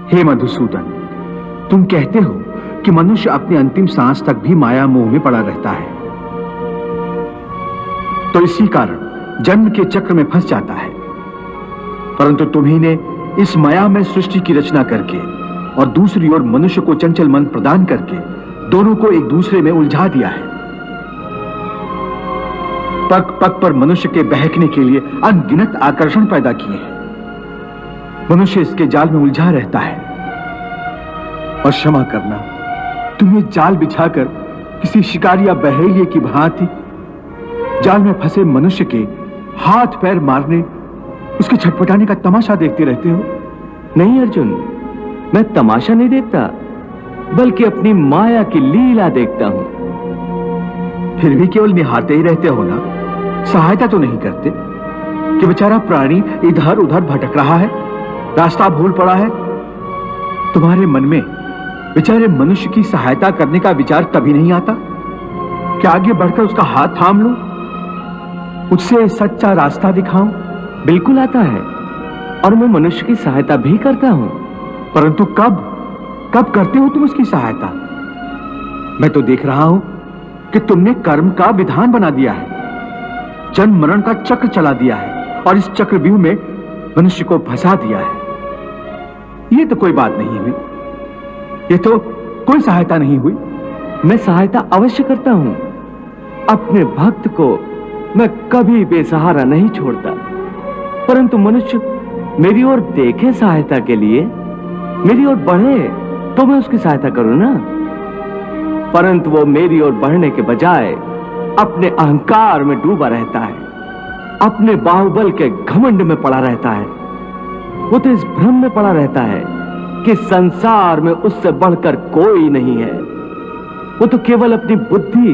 हे मधुसूदन, तुम कहते हो कि मनुष्य अपनी अंतिम सांस तक भी माया मोह में पड़ा रहता है, तो इसी कारण जन्म के चक्र में फंस जाता है। परंतु तुम्ही ने इस माया में सृष्टि की रचना करके और दूसरी ओर मनुष्य को चंचल मन प्रदान करके दोनों को एक दूसरे में उलझा दिया है। पग पग पर मनुष्य के बहकने के लिए अनगिनत आकर्षण पैदा किए हैं। मनुष्य इसके जाल में उलझा रहता है। और क्षमा करना, तुम्हें जाल बिछाकर किसी शिकारी या बहेलिए की भांति जाल में फंसे मनुष्य के हाथ पैर मारने, उसके छटपटाने का तमाशा देखते रहते हो। नहीं अर्जुन, मैं तमाशा नहीं देखता, बल्कि अपनी माया की लीला देखता हूं। फिर भी केवल निहारते ही रहते हो ना, सहायता तो नहीं करते कि बेचारा प्राणी इधर उधर भटक रहा है, रास्ता भूल पड़ा है। तुम्हारे मन में बेचारे मनुष्य की सहायता करने का विचार तभी नहीं आता कि आगे बढ़कर उसका हाथ थाम लूं, उससे सच्चा रास्ता दिखाऊं। बिल्कुल आता है, और मैं मनुष्य की सहायता भी करता हूं। परंतु कब कब करते हो तुम उसकी सहायता? मैं तो देख रहा हूं कि तुमने कर्म का विधान बना दिया है, जन्म मरण का चक्र चला दिया है और इस चक्रव्यूह में मनुष्य को फंसा दिया है। ये तो कोई बात नहीं हुई, ये तो कोई सहायता नहीं हुई। मैं सहायता अवश्य करता हूं। अपने भक्त को मैं कभी बेसहारा नहीं छोड़ता, परंतु मनुष्य मेरी ओर देखे सहायता के लिए, मेरी ओर बढ़े तो मैं उसकी सहायता करूं ना। परंतु वो मेरी ओर बढ़ने के बजाय अपने अहंकार में डूबा रहता है, अपने बाहुबल के घमंड में पड़ा रहता है। वो तो इस भ्रम में पड़ा रहता है कि संसार में उससे बढ़कर कोई नहीं है। वो तो केवल अपनी बुद्धि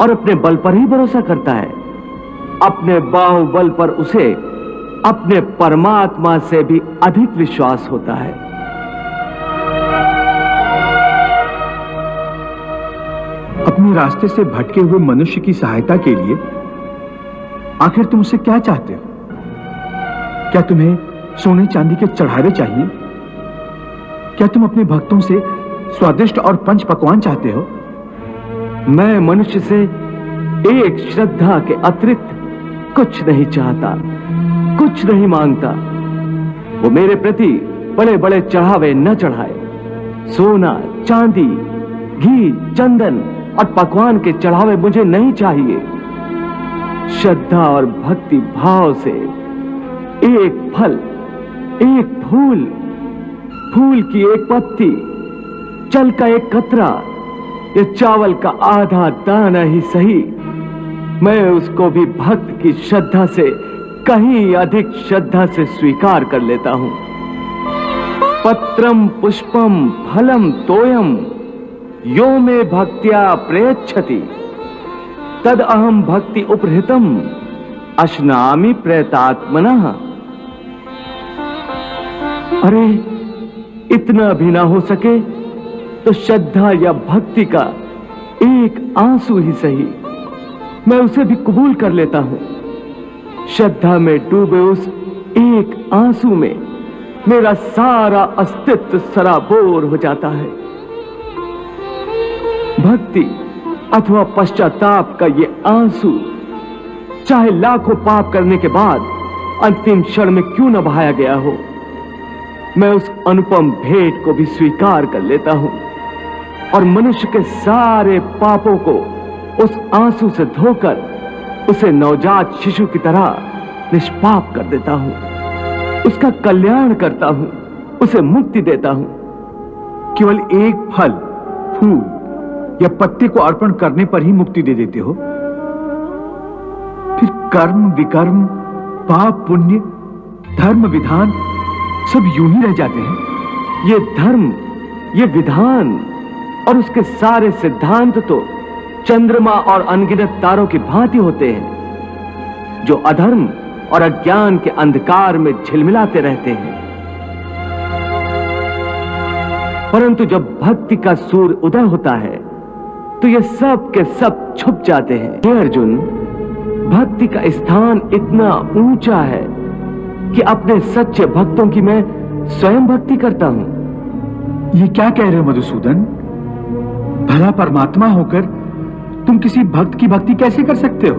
और अपने बल पर ही भरोसा करता है। अपने बाहुबल पर उसे अपने परमात्मा से भी अधिक विश्वास होता है। अपने रास्ते से भटके हुए मनुष्य की सहायता के लिए आखिर तुम उससे क्या चाहते हो? क्या तुम्हें सोने चांदी के चढ़ावे चाहिए? क्या तुम अपने भक्तों से स्वादिष्ट और पंच पकवान चाहते हो? मैं मनुष्य से एक श्रद्धा के अतिरिक्त कुछ नहीं चाहता, कुछ नहीं मांगता। वो मेरे प्रति बड़े बड़े चढ़ावे न चढ़ाए। सोना, चांदी, घी, चंदन और पकवान के चढ़ावे मुझे नहीं चाहिए। श्रद्धा और भक्ति भाव से एक फल, एक फूल, फूल की एक पत्ती, जल का एक कतरा या चावल का आधा दाना ही सही, मैं उसको भी भक्त की श्रद्धा से कहीं अधिक श्रद्धा से स्वीकार कर लेता हूं। पत्रम पुष्पम फलम तोयम यो मे भक्त्या प्रयच्छति तद अहम भक्ति उपहृतम अश्नामि प्रयतात्मनः। अरे इतना भी ना हो सके तो श्रद्धा या भक्ति का एक आंसू ही सही, मैं उसे भी कबूल कर लेता हूं। श्रद्धा में डूबे उस एक आंसू में मेरा सारा अस्तित्व सराबोर हो जाता है। भक्ति अथवा पश्चाताप का ये आंसू चाहे लाखों पाप करने के बाद अंतिम क्षण में क्यों न बहाया गया हो, मैं उस अनुपम भेंट को भी स्वीकार कर लेता हूं और मनुष्य के सारे पापों को उस आंसू से धोकर उसे नवजात शिशु की तरह निष्पाप कर देता हूं, उसका कल्याण करता हूं, उसे मुक्ति देता हूं। केवल एक फल, फूल या पत्ते को अर्पण करने पर ही मुक्ति दे देते हो? फिर कर्म विकर्म, पाप पुण्य, धर्म विधान सब यूं ही रह जाते हैं। ये धर्म, ये विधान और उसके सारे सिद्धांत तो चंद्रमा और अनगिनत तारों की भांति होते हैं, जो अधर्म और अज्ञान के अंधकार में झिलमिलाते रहते हैं। परंतु जब भक्ति का सूर्य उदय होता है तो ये सब के सब छुप जाते हैं। हे अर्जुन, भक्ति का स्थान इतना ऊंचा है कि अपने सच्चे भक्तों की मैं स्वयं भक्ति करता हूं। ये क्या कह रहे हो मधुसूदन? भला परमात्मा होकर तुम किसी भक्त की भक्ति कैसे कर सकते हो?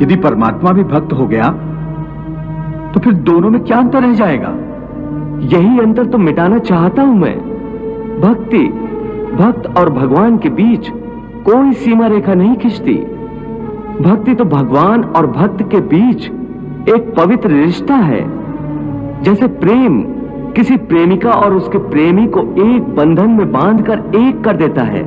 यदि परमात्मा भी भक्त हो गया तो फिर दोनों में क्या अंतर रह जाएगा? यही अंतर तो मिटाना चाहता हूं मैं। भक्त और भगवान के बीच कोई सीमा रेखा नहीं खिंचती। भक्ति तो भगवान और भक्त के बीच एक पवित्र रिश्ता है। जैसे प्रेम किसी प्रेमिका और उसके प्रेमी को एक बंधन में बांधकर एक कर देता है,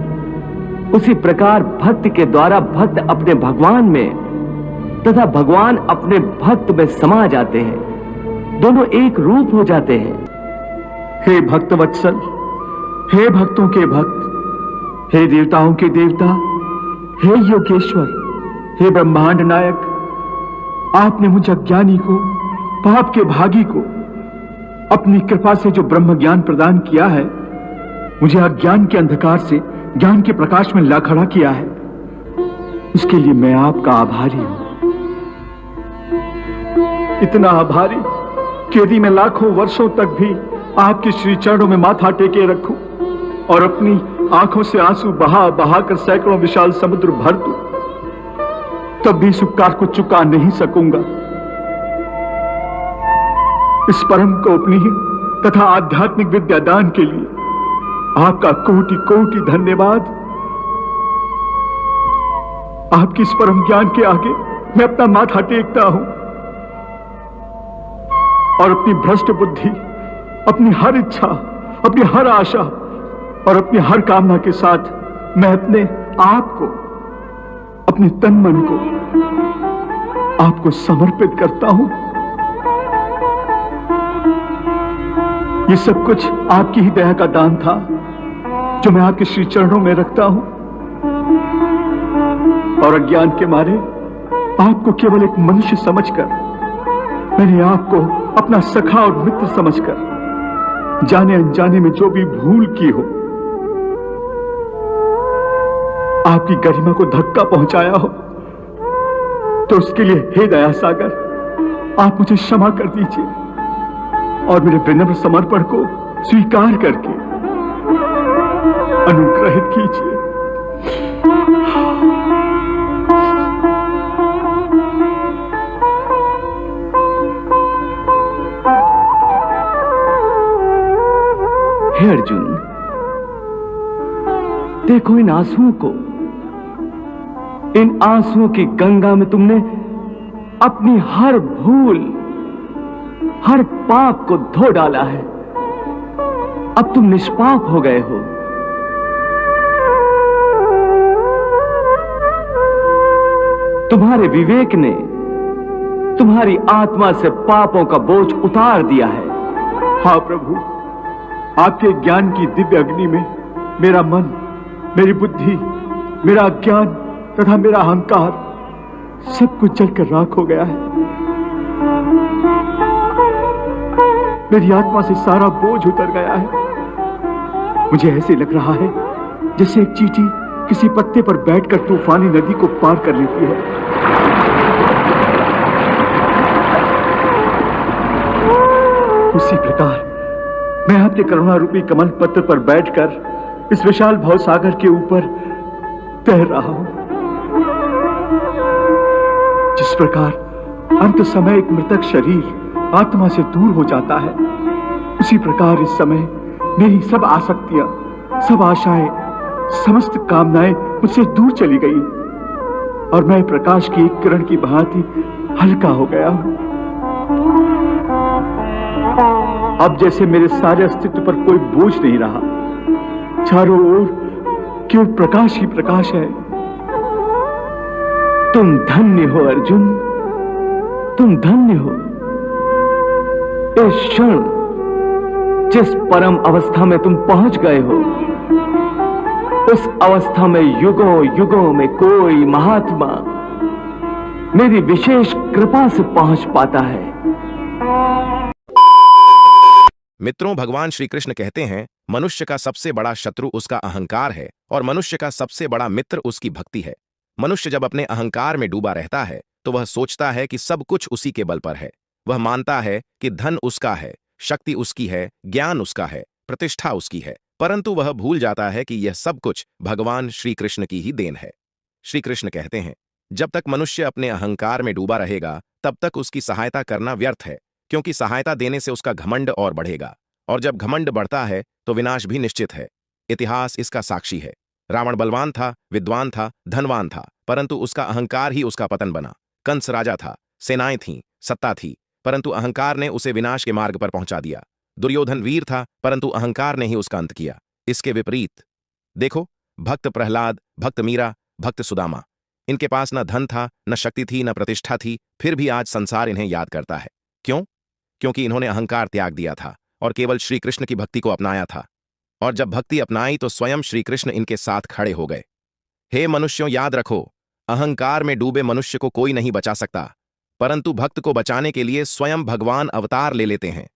उसी प्रकार भक्त के द्वारा भक्त अपने भगवान में तथा भगवान अपने भक्त में समा जाते हैं। दोनों एक रूप हो जाते हैं। हे भक्त वत्सल, हे भक्तों के भक्त, हे देवताओं के देवता, हे योगेश्वर, हे ब्रह्मांड नायक, आपने मुझ अज्ञानी को, पाप के भागी को अपनी कृपा से जो ब्रह्म ज्ञान प्रदान किया है, मुझे अज्ञान के अंधकार से ज्ञान के प्रकाश में ला खड़ा किया है, उसके लिए मैं आपका आभारी हूं। इतना आभारी कि यदि मैं लाखों वर्षों तक भी आपके श्री चरणों में माथा टेके रखूं और अपनी आंखों से आंसू बहा बहा कर सैकड़ों विशाल समुद्र भर दूं, तब भी इस उपकार को चुका नहीं सकूंगा। इस परम गोपनीय तथा आध्यात्मिक विद्यादान के लिए आपका कोटि कोटि धन्यवाद। आपकी इस परम ज्ञान के आगे मैं अपना माथा टेकता हूं और अपनी भ्रष्ट बुद्धि, अपनी हर इच्छा, अपनी हर आशा और अपनी हर कामना के साथ मैं अपने आप को, अपने तन मन को आपको समर्पित करता हूं। ये सब कुछ आपकी ही दया का दान था जो मैं आपके श्री चरणों में रखता हूं, और अज्ञान के मारे आपको केवल एक मनुष्य समझकर मैंने आपको अपना सखा और मित्र समझकर जाने अनजाने में जो भी भूल की हो, आपकी गरिमा को धक्का पहुंचाया हो, तो उसके लिए हे दया सागर आप मुझे क्षमा कर दीजिए और मेरे विनम्र समर्पण को स्वीकार करके अनुग्रहित कीजिए। हे अर्जुन, देखो इन आंसुओं को। इन आंसुओं की गंगा में तुमने अपनी हर भूल, हर पाप को धो डाला है। अब तुम निष्पाप हो गए हो। तुम्हारे विवेक ने तुम्हारी आत्मा से पापों का बोझ उतार दिया है। हाँ प्रभु, आपके ज्ञान की दिव्य अग्नि में मेरा मन, मेरी बुद्धि, मेरा ज्ञान तथा मेरा अहंकार सब कुछ जलकर राख हो गया है। मेरी आत्मा से सारा बोझ उतर गया है। मुझे ऐसे लग रहा है जैसे एक चींटी किसी पत्ते पर बैठकर तूफानी नदी को पार कर लेती है। उसी प्रकार मैं आपके करुणा रूपी कमल पत्र पर बैठकर इस विशाल भवसागर के ऊपर तैर रहा हूं। जिस प्रकार अंत समय एक मृतक शरीर आत्मा से दूर हो जाता है, उसी प्रकार इस समय मेरी सब आसक्तियां, सब आशाएं, समस्त कामनाएं मुझसे दूर चली गई और मैं प्रकाश की एक किरण की भांति हल्का हो गया हूं। अब जैसे मेरे सारे अस्तित्व पर कोई बोझ नहीं रहा। चारों ओर केवल प्रकाश ही प्रकाश है। तुम धन्य हो अर्जुन, तुम धन्य हो। इस क्षण जिस परम अवस्था में तुम पहुंच गए हो, उस अवस्था में युगों युगों में कोई महात्मा मेरी विशेष कृपा से पहुंच पाता है। मित्रों, भगवान श्री कृष्ण कहते हैं, मनुष्य का सबसे बड़ा शत्रु उसका अहंकार है और मनुष्य का सबसे बड़ा मित्र उसकी भक्ति है। मनुष्य जब अपने अहंकार में डूबा रहता है तो वह सोचता है कि सब कुछ उसी के बल पर है। वह मानता है कि धन उसका है, शक्ति उसकी है, ज्ञान उसका है, प्रतिष्ठा उसकी है, परंतु वह भूल जाता है कि यह सब कुछ भगवान श्री कृष्ण की ही देन है। श्री कृष्ण कहते हैं, जब तक मनुष्य अपने अहंकार में डूबा रहेगा तब तक उसकी सहायता करना व्यर्थ है, क्योंकि सहायता देने से उसका घमंड और बढ़ेगा, और जब घमंड बढ़ता है तो विनाश भी निश्चित है। इतिहास इसका साक्षी है। रावण बलवान था, विद्वान था, धनवान था, परंतु उसका अहंकार ही उसका पतन बना। कंस राजा था, सेनाएं थीं, सत्ता थी, परंतु अहंकार ने उसे विनाश के मार्ग पर पहुंचा दिया। दुर्योधन वीर था, परंतु अहंकार ने ही उसका अंत किया। इसके विपरीत देखो, भक्त प्रहलाद, भक्त मीरा, भक्त सुदामा, इनके पास न धन था, न शक्ति थी, न प्रतिष्ठा थी, फिर भी आज संसार इन्हें याद करता है। क्यों? क्योंकि इन्होंने अहंकार त्याग दिया था और केवल श्री कृष्ण की भक्ति को अपनाया था। और जब भक्ति अपनाई तो स्वयं श्री कृष्ण इनके साथ खड़े हो गए। हे मनुष्यों, याद रखो, अहंकार में डूबे मनुष्य को कोई नहीं बचा सकता, परंतु भक्त को बचाने के लिए स्वयं भगवान अवतार ले लेते हैं।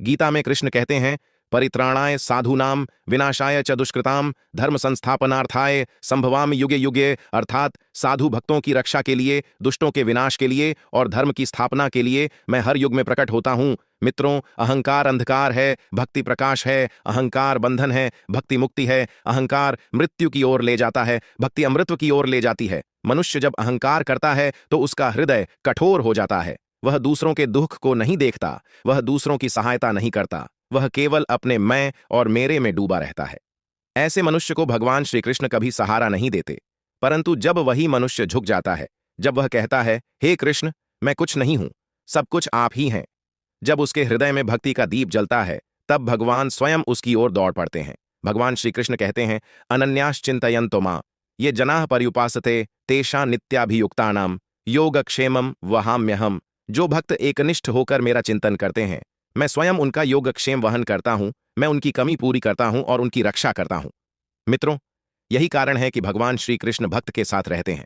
गीता में कृष्ण कहते हैं, परित्राणाय साधूनाम विनाशाय च दुष्कृताम धर्म संस्थापनार्थाय संभवामि युगे युगे, अर्थात साधु भक्तों की रक्षा के लिए, दुष्टों के विनाश के लिए और धर्म की स्थापना के लिए मैं हर युग में प्रकट होता हूं। मित्रों, अहंकार अंधकार है, भक्ति प्रकाश है। अहंकार बंधन है, भक्ति मुक्ति है। अहंकार मृत्यु की ओर ले जाता है, भक्ति अमृत की ओर ले जाती है। मनुष्य जब अहंकार करता है तो उसका हृदय कठोर हो जाता है। वह दूसरों के दुख को नहीं देखता, वह दूसरों की सहायता नहीं करता, वह केवल अपने मैं और मेरे में डूबा रहता है। ऐसे मनुष्य को भगवान श्री कृष्ण कभी सहारा नहीं देते, परंतु जब वही मनुष्य झुक जाता है, जब वह कहता है, हे कृष्ण, मैं कुछ नहीं हूं, सब कुछ आप ही हैं, जब उसके हृदय में भक्ति का दीप जलता है, तब भगवान स्वयं उसकी ओर दौड़ पड़ते हैं। भगवान श्री कृष्ण कहते हैं, अनन्याश्चिंतयन्तो मां ये जनाः पर्युपासते तेषां नित्याभियुक्तानां योगक्षेमं वहाम्यहम्। जो भक्त एकनिष्ठ होकर मेरा चिंतन करते हैं, मैं स्वयं उनका योगक्षेम वहन करता हूं, मैं उनकी कमी पूरी करता हूं और उनकी रक्षा करता हूं। मित्रों, यही कारण है कि भगवान श्री कृष्ण भक्त के साथ रहते हैं।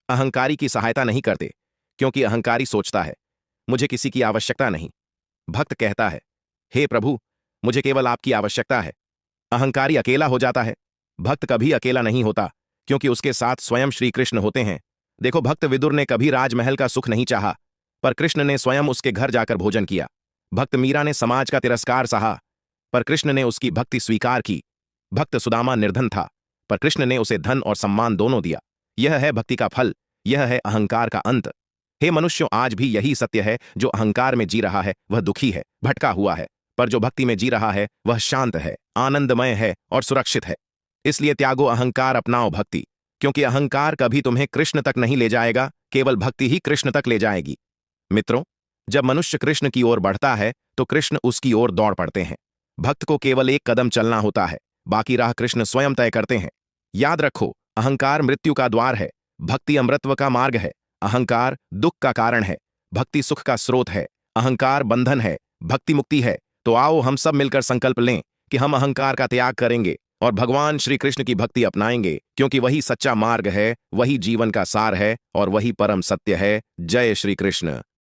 अहंकारी की सहायता नहीं करते, क्योंकि अहंकारी सोचता है, मुझे किसी की आवश्यकता नहीं। भक्त कहता है, हे प्रभु, मुझे केवल आपकी आवश्यकता है। अहंकारी अकेला हो जाता है, भक्त कभी अकेला नहीं होता, क्योंकि उसके साथ स्वयं श्री कृष्ण होते हैं। देखो, भक्त विदुर ने कभी राजमहल का सुख नहीं चाहा, पर कृष्ण ने स्वयं उसके घर जाकर भोजन किया। भक्त मीरा ने समाज का तिरस्कार सहा, पर कृष्ण ने उसकी भक्ति स्वीकार की। भक्त सुदामा निर्धन था, पर कृष्ण ने उसे धन और सम्मान दोनों दिया। यह है भक्ति का फल, यह है अहंकार का अंत। हे मनुष्यों, आज भी यही सत्य है, जो अहंकार में जी रहा है वह दुखी है, भटका हुआ है, पर जो भक्ति में जी रहा है वह शांत है, आनंदमय है और सुरक्षित है। इसलिए त्यागो अहंकार, अपनाओ भक्ति, क्योंकि अहंकार कभी तुम्हें कृष्ण तक नहीं ले जाएगा, केवल भक्ति ही कृष्ण तक ले जाएगी। मित्रों, जब मनुष्य कृष्ण की ओर बढ़ता है तो कृष्ण उसकी ओर दौड़ पड़ते हैं। भक्त को केवल एक कदम चलना होता है, बाकी राह कृष्ण स्वयं तय करते हैं। याद रखो, अहंकार मृत्यु का द्वार है, भक्ति अमृतत्व का मार्ग है। अहंकार दुख का कारण है, भक्ति सुख का स्रोत है। अहंकार बंधन है, भक्ति मुक्ति है। तो आओ हम सब मिलकर संकल्प लें कि हम अहंकार का त्याग करेंगे और भगवान श्री कृष्ण की भक्ति अपनाएंगे, क्योंकि वही सच्चा मार्ग है, वही जीवन का सार है और वही परम सत्य है। जय श्री कृष्ण।